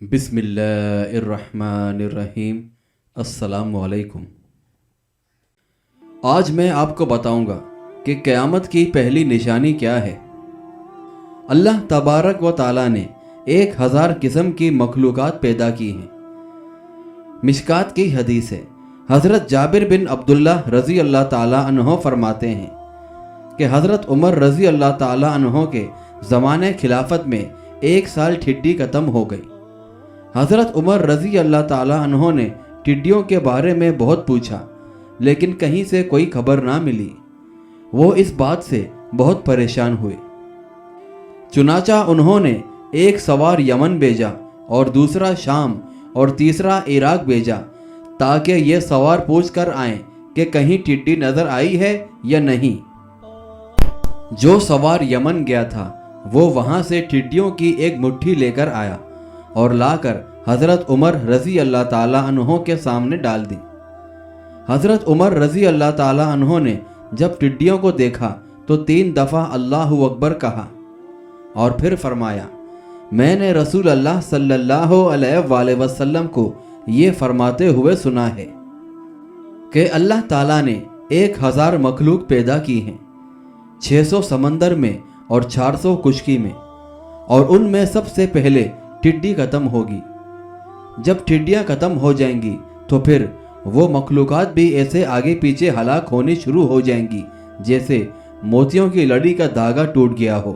बिस्मिल्लाहिर्रहमानिर्रहीम। अस्सलामुअलैकुम। आज मैं आपको बताऊंगा कि क़यामत की पहली निशानी क्या है। अल्लाह तबारक व ताला ने 1000 किस्म की मखलूक़ात पैदा की हैं। मिशकात की हदीस है, हज़रत जाबिर बिन अब्दुल्लाह रज़ी अल्लाह ताला अन्हो फरमाते हैं कि हज़रत उमर रज़ी अल्लाह ताला अन्हो के ज़माने खिलाफत में 1 साल टिड्डी ख़त्म हो गई। हज़रत उमर रज़ी अल्लाह ताला अन्हो ने टिड्डियों के बारे में बहुत पूछा, लेकिन कहीं से कोई खबर ना मिली। वो इस बात से बहुत परेशान हुए। चुनाचा उन्होंने एक सवार यमन भेजा और दूसरा शाम और तीसरा इराक भेजा, ताकि ये सवार पूछ कर आएँ कि कहीं टिड्डी नज़र आई है या नहीं। जो सवार यमन गया था वो वहाँ से टिड्डियों की एक मुट्ठी लेकर आया और लाकर हज़रत उमर रज़ी अल्लाह ताला अन्हो के सामने डाल दी। हज़रत उमर रज़ी अल्लाह ताला अन्हो ने जब टिड्डियों को देखा तो 3 दफ़ा अल्लाहु अकबर कहा और फिर फरमाया, मैंने रसूल अल्लाह सल्लल्लाहु अलैहि वसल्लम को ये फरमाते हुए सुना है कि अल्लाह ताला ने 1000 मखलूक पैदा की हैं, 600 समंदर में और 400 खुश्की में, और उनमें सबसे पहले टिड्डी ख़त्म होगी। जब टिड्डियाँ ख़त्म हो जाएंगी तो फिर वो मखलूक़ात भी ऐसे आगे पीछे हलाक होनी शुरू हो जाएंगी जैसे मोतियों की लड़ी का धागा टूट गया हो।